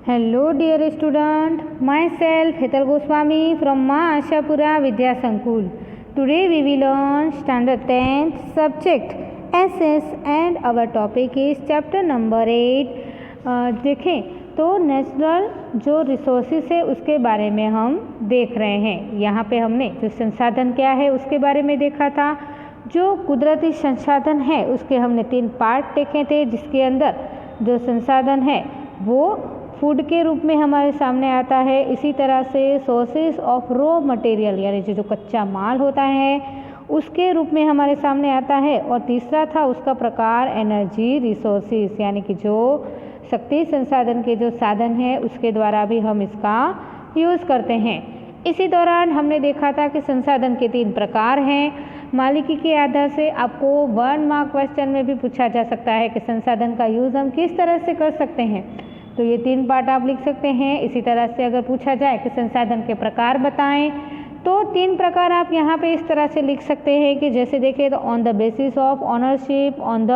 Hello dear student, myself Hetal Goswami from Ma Ashapura Vidya Sankul. Today we will learn standard 10th subject SS and our topic is chapter number 8. देखें तो natural जो resources है उसके बारे में हम देख रहे हैं। यहाँ पे हमने जो संसाधन क्या है उसके बारे में देखा था। जो कुदरती संसाधन है उसके हमने 3 पार्ट देखे थे, जिसके अंदर जो संसाधन है वो फूड के रूप में हमारे सामने आता है। इसी तरह से सोर्सेज ऑफ रॉ मटेरियल यानी जो कच्चा माल होता है उसके रूप में हमारे सामने आता है। और तीसरा था उसका प्रकार एनर्जी रिसोर्सेज यानी कि जो शक्ति संसाधन के जो साधन है उसके द्वारा भी हम इसका यूज़ करते हैं। इसी दौरान हमने देखा था कि संसाधन के 3 प्रकार हैं। मालिकी के आधार से आपको 1 मार्क क्वेश्चन में भी पूछा जा सकता है कि संसाधन का यूज़ हम किस तरह से कर सकते हैं, तो ये 3 पार्ट आप लिख सकते हैं। इसी तरह से अगर पूछा जाए कि संसाधन के प्रकार बताएं तो 3 प्रकार आप यहाँ पे इस तरह से लिख सकते हैं कि जैसे देखें तो on the basis of ownership, on the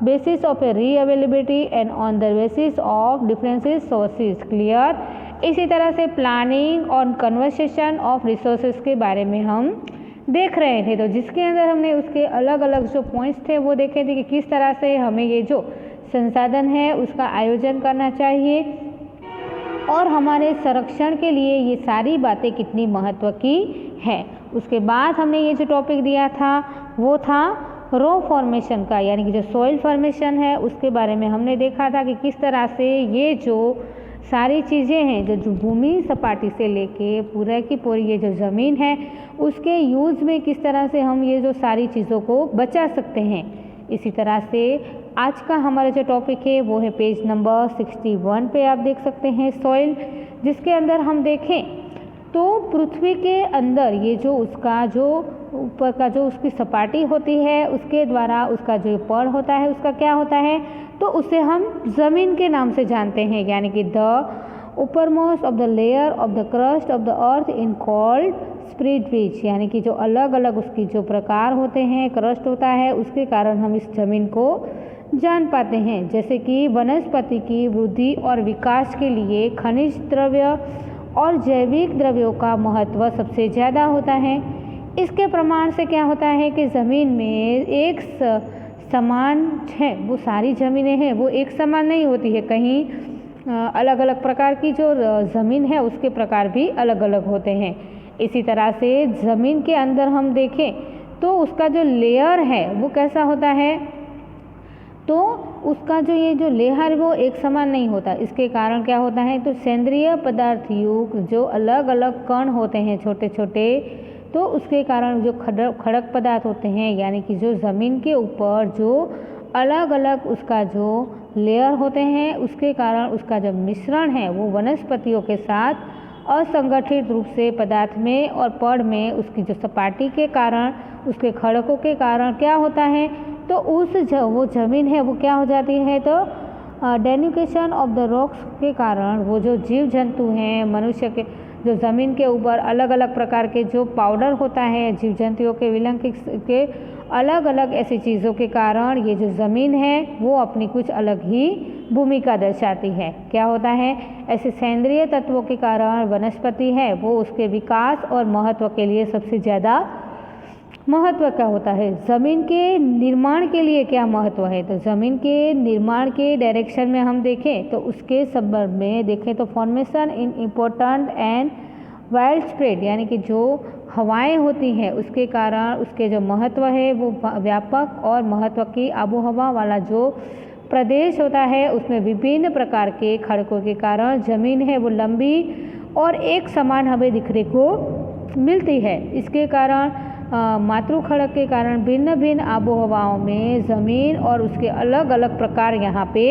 basis of a re availability and on the basis of differences sources. Clear. इसी तरह से प्लानिंग और कन्वर्सेशन ऑफ रिसोर्सेज के बारे में हम देख रहे थे, तो जिसके अंदर हमने उसके अलग अलग जो पॉइंट्स थे वो देखे थे कि किस तरह से हमें ये जो संसाधन है उसका आयोजन करना चाहिए और हमारे संरक्षण के लिए ये सारी बातें कितनी महत्व की है। उसके बाद हमने ये जो टॉपिक दिया था वो था रॉ फॉर्मेशन का, यानी कि जो सॉइल फॉर्मेशन है उसके बारे में हमने देखा था कि किस तरह से ये जो सारी चीज़ें हैं जो भूमि सपाटी से लेके पूरा की पूरी ये जो ज़मीन है उसके यूज़ में किस तरह से हम ये जो सारी चीज़ों को बचा सकते हैं। इसी तरह से आज का हमारा जो टॉपिक है वो है पेज नंबर 61 पे आप देख सकते हैं सॉइल, जिसके अंदर हम देखें तो पृथ्वी के अंदर ये जो उसका जो ऊपर का जो उसकी सपाटी होती है उसके द्वारा उसका जो पड़ होता है उसका क्या होता है, तो उसे हम ज़मीन के नाम से जानते हैं, यानी कि द ऊपर most of the layer of the crust of the earth in called spread rich, यानी कि जो अलग अलग उसकी जो प्रकार होते हैं क्रस्ट होता है उसके कारण हम इस ज़मीन को जान पाते हैं। जैसे कि वनस्पति की वृद्धि और विकास के लिए खनिज द्रव्य और जैविक द्रव्यों का महत्व सबसे ज़्यादा होता है। इसके प्रमाण से क्या होता है कि ज़मीन में एक समान है, वो सारी ज़मीनें हैं वो एक समान नहीं होती है, कहीं अलग अलग प्रकार की जो ज़मीन है उसके प्रकार भी अलग अलग होते हैं। इसी तरह से ज़मीन के अंदर हम देखें तो उसका जो लेयर है वो कैसा होता है, तो उसका जो ये जो लेयर वो एक समान नहीं होता। इसके कारण क्या होता है, तो सेंद्रीय पदार्थ युक्त जो अलग अलग कण होते हैं छोटे छोटे, तो उसके कारण जो खड़क पदार्थ होते हैं यानी कि जो ज़मीन के ऊपर जो अलग अलग उसका जो लेयर होते हैं उसके कारण उसका जो मिश्रण है वो वनस्पतियों के साथ असंगठित रूप से पदार्थ में और पड़ में उसकी जो सपाटी के कारण उसके खड़कों के कारण क्या होता है, तो वो ज़मीन है वो क्या हो जाती है, तो डेनिकेशन ऑफ द रॉक्स के कारण वो जो जीव जंतु हैं मनुष्य के जो ज़मीन के ऊपर अलग अलग प्रकार के जो पाउडर होता है जीव जंतुओं के विलंग के अलग अलग ऐसी चीज़ों के कारण ये जो ज़मीन है वो अपनी कुछ अलग ही भूमिका दर्शाती है। क्या होता है, ऐसे सेंद्रीय तत्वों के कारण वनस्पति है वो उसके विकास और महत्व के लिए सबसे ज़्यादा महत्व क्या होता है। ज़मीन के निर्माण के लिए क्या महत्व है, तो ज़मीन के निर्माण के डायरेक्शन में हम देखें तो उसके संदर्भ में देखें तो formation in important and wide spread, यानी कि जो हवाएं होती हैं उसके कारण उसके जो महत्व है वो व्यापक और महत्व की आबो हवा वाला जो प्रदेश होता है उसमें विभिन्न प्रकार के खड़कों के कारण ज़मीन है वो लंबी और एक समान हमें दिखने को मिलती है। इसके कारण मातृ खड़क के कारण भिन्न भिन्न आबो हवाओं में ज़मीन और उसके अलग अलग प्रकार यहाँ पे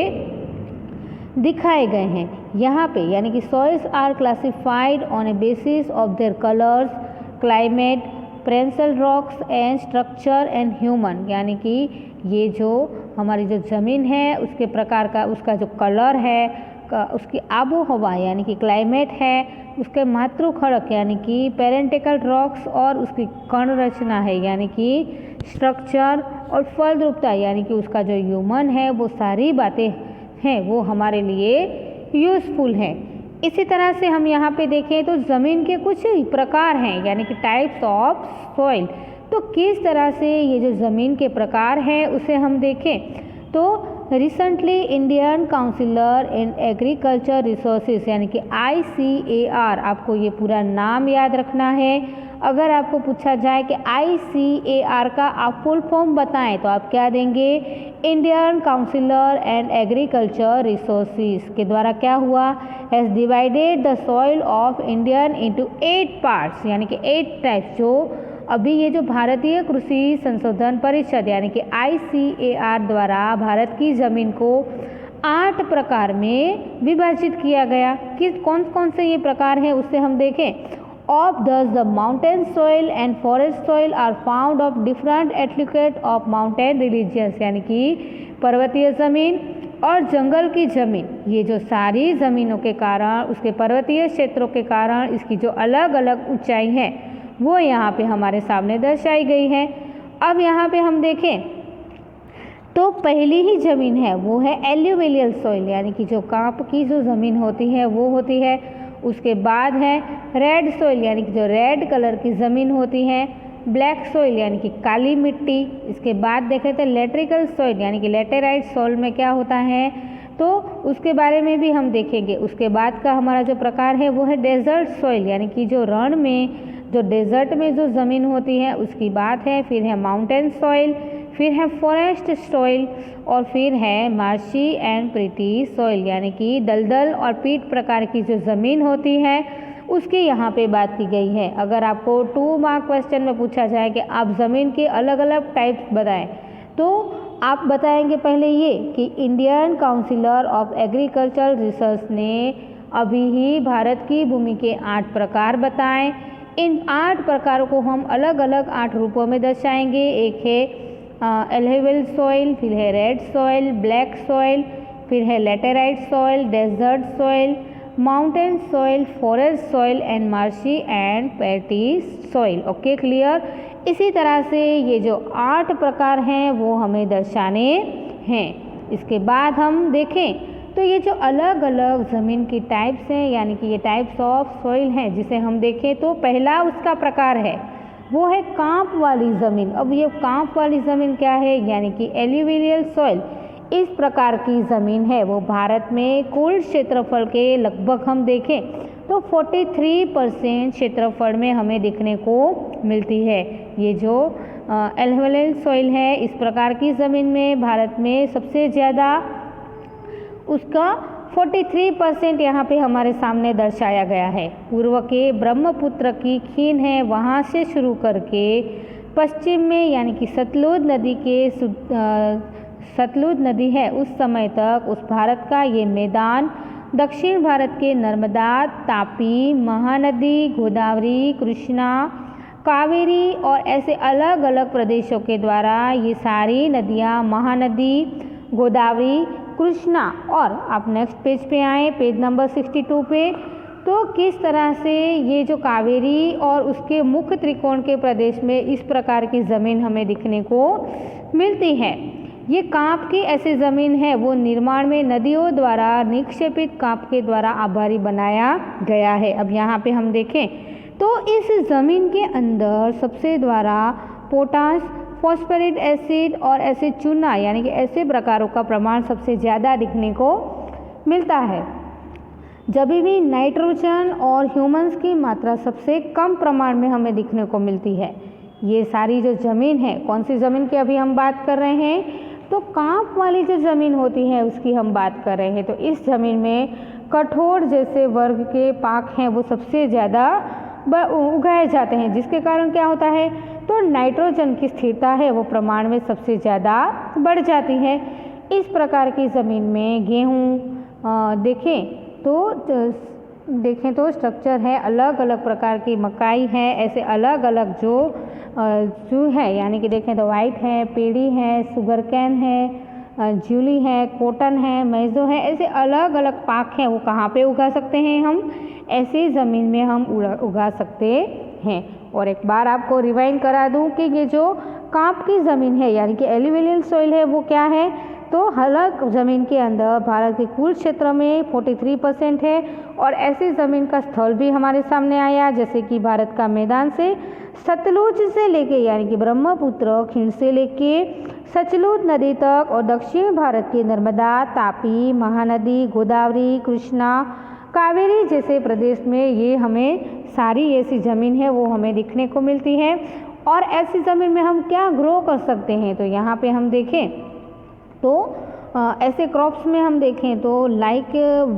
दिखाए गए हैं। यहाँ पे यानी कि soils are classified on a basis of their colours, climate, principal rocks and structure and human, यानी कि ये जो हमारी जो ज़मीन है उसके प्रकार का उसका जो कलर है उसकी आबो हवा यानी कि क्लाइमेट है, उसके मातृ खड़क यानी कि पेरेंटिकल रॉक्स और उसकी कण रचना है यानी कि स्ट्रक्चर और फलद्रुपता यानी कि उसका जो ह्यूमन है वो सारी बातें हैं वो हमारे लिए यूज़फुल है। इसी तरह से हम यहाँ पे देखें तो ज़मीन के कुछ प्रकार हैं, यानी कि टाइप्स ऑफ सॉइल। तो किस तरह से ये जो ज़मीन के प्रकार हैं उसे हम देखें तो recently Indian councillor in agriculture resources यानी कि ICAR, आपको ये पूरा नाम याद रखना है। अगर आपको पूछा जाए कि ICAR का आप फुल फॉर्म बताएं तो आप क्या देंगे? Indian councillor and agriculture resources के द्वारा क्या हुआ? Has divided the soil of Indian into 8 parts, यानी कि 8 टाइप्स। जो अभी ये जो भारतीय कृषि संशोधन परिषद यानी कि ICAR द्वारा भारत की ज़मीन को 8 प्रकार में विभाजित किया गया। किस कौन कौन से ये प्रकार हैं उससे हम देखें। Of the mountain soil and forest soil are found of different attribute of mountain religions, यानी कि पर्वतीय ज़मीन और जंगल की ज़मीन, ये जो सारी ज़मीनों के कारण, उसके पर्वतीय क्षेत्रों के कारण इसकी जो अलग अलग ऊंचाई है वो यहाँ पे हमारे सामने दर्शाई गई है। अब यहाँ पे हम देखें तो पहली ही ज़मीन है वो है एल्यूवियल सॉइल, यानी कि जो कांप की जो ज़मीन होती है वो होती है। उसके बाद है रेड सॉइल, यानी कि जो रेड कलर की ज़मीन होती है। ब्लैक सॉइल यानी कि काली मिट्टी। इसके बाद देखें तो लेटरिकल सॉइल यानी कि लेटेराइट सॉइल में क्या होता है तो उसके बारे में भी हम देखेंगे। उसके बाद का हमारा जो प्रकार है वो है डेजर्ट सॉइल, यानी कि जो रण में, जो डेजर्ट में जो ज़मीन होती है उसकी बात है। फिर है माउंटेन सॉइल, फिर है फॉरेस्ट सॉइल और फिर है मार्शी एंड प्रिटी सॉइल, यानी कि दलदल और पीट प्रकार की जो ज़मीन होती है उसकी यहाँ पे बात की गई है। अगर आपको 2 मार्क क्वेश्चन में पूछा जाए कि आप ज़मीन के अलग अलग टाइप्स बताएं तो आप बताएंगे पहले ये कि Indian councillor of agriculture research ने अभी ही भारत की भूमि के 8 प्रकार बताएं। इन 8 प्रकारों को हम अलग अलग 8 रूपों में दर्शाएंगे। एक है एल्यूवियल सॉइल, फिर है रेड सॉइल, ब्लैक सॉइल, फिर है laterite soil, desert soil, mountain soil, forest soil and marshy and peaty soil. Okay, clear. इसी तरह से ये जो 8 प्रकार हैं वो हमें दर्शाने हैं। इसके बाद हम देखें तो ये जो अलग अलग ज़मीन की टाइप्स हैं, यानी कि ये टाइप्स ऑफ सॉइल हैं, जिसे हम देखें तो पहला उसका प्रकार है वो है कांप वाली ज़मीन। अब ये कांप वाली ज़मीन क्या है? यानी कि एल्यूवियल सॉइल। इस प्रकार की ज़मीन है वो भारत में कुल क्षेत्रफल के लगभग हम देखें तो 43% क्षेत्रफल में हमें देखने को मिलती है। ये जो एल्यूवियल सॉइल है, इस प्रकार की ज़मीन में भारत में सबसे ज़्यादा उसका 43% यहाँ पे हमारे सामने दर्शाया गया है। पूर्व के ब्रह्मपुत्र की खीन है, वहाँ से शुरू करके पश्चिम में यानी कि सतलुज नदी है उस समय तक उस भारत का ये मैदान दक्षिण भारत के नर्मदा, तापी, महानदी, गोदावरी, कृष्णा, कावेरी और ऐसे अलग अलग प्रदेशों के द्वारा ये सारी नदियाँ, महानदी, गोदावरी, कृष्णा, और आप नेक्स्ट पेज पे आए, पेज नंबर 62 पे, तो किस तरह से ये जो कावेरी और उसके मुख्य त्रिकोण के प्रदेश में इस प्रकार की ज़मीन हमें दिखने को मिलती है। ये कांप की ऐसी ज़मीन है वो निर्माण में नदियों द्वारा निक्षेपित कांप के द्वारा आभारी बनाया गया है। अब यहाँ पे हम देखें तो इस ज़मीन के अंदर सबसे द्वारा पोटाश, फॉस्फोरिक एसिड और एसिड चूना यानी कि ऐसे प्रकारों का प्रमाण सबसे ज़्यादा दिखने को मिलता है। जब भी नाइट्रोजन और ह्यूमस की मात्रा सबसे कम प्रमाण में हमें दिखने को मिलती है। ये सारी जो ज़मीन है, कौन सी ज़मीन की अभी हम बात कर रहे हैं तो कांप वाली जो ज़मीन होती है उसकी हम बात कर रहे हैं। तो इस ज़मीन में कठोर जैसे वर्ग के पाक हैं वो सबसे ज़्यादा उगाए जाते हैं, जिसके कारण क्या होता है तो नाइट्रोजन की स्थिरता है वो प्रमाण में सबसे ज़्यादा बढ़ जाती है। इस प्रकार की ज़मीन में गेहूँ देखें तो स्ट्रक्चर है, अलग अलग प्रकार की मकाई है, ऐसे अलग अलग जो है यानी कि देखें तो वाइट है, पेड़ी है, शुगर कैन है, जूली है, कॉटन है, मैज़ो है, ऐसे अलग अलग पाक हैं वो कहाँ पे उगा सकते हैं हम ऐसी ज़मीन में हम उगा सकते हैं। और एक बार आपको रिवाइंड करा दूं कि ये जो कांप की ज़मीन है यानी कि एल्यूवियल सॉइल है वो क्या है तो हलक ज़मीन के अंदर भारत के कुल क्षेत्र में 43% है। और ऐसी ज़मीन का स्थल भी हमारे सामने आया, जैसे कि भारत का मैदान से सतलुज से लेके यानी कि ब्रह्मपुत्र खिंड से लेके सतलुज नदी तक, और दक्षिण भारत के नर्मदा, तापी, महानदी, गोदावरी, कृष्णा, कावेरी जैसे प्रदेश में ये हमें सारी ऐसी ज़मीन है वो हमें दिखने को मिलती है। और ऐसी ज़मीन में हम क्या ग्रो कर सकते हैं, तो यहाँ पे हम देखें तो ऐसे क्रॉप्स में हम देखें तो लाइक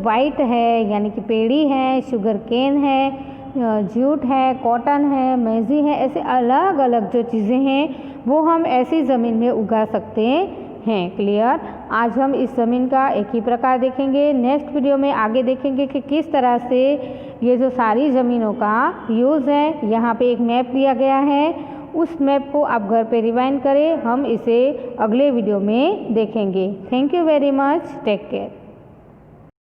वाइट है यानी कि पेड़ी है, शुगर केन है, जूट है, कॉटन है, मेजी है, ऐसे अलग अलग जो चीज़ें हैं वो हम ऐसी ज़मीन में उगा सकते हैं। क्लियर। आज हम इस ज़मीन का एक ही प्रकार देखेंगे। नेक्स्ट वीडियो में आगे देखेंगे कि किस तरह से ये जो सारी ज़मीनों का यूज़ है। यहाँ पे एक मैप दिया गया है, उस मैप को आप घर पे रिवाइंड करें। हम इसे अगले वीडियो में देखेंगे। Thank you very much. Take care.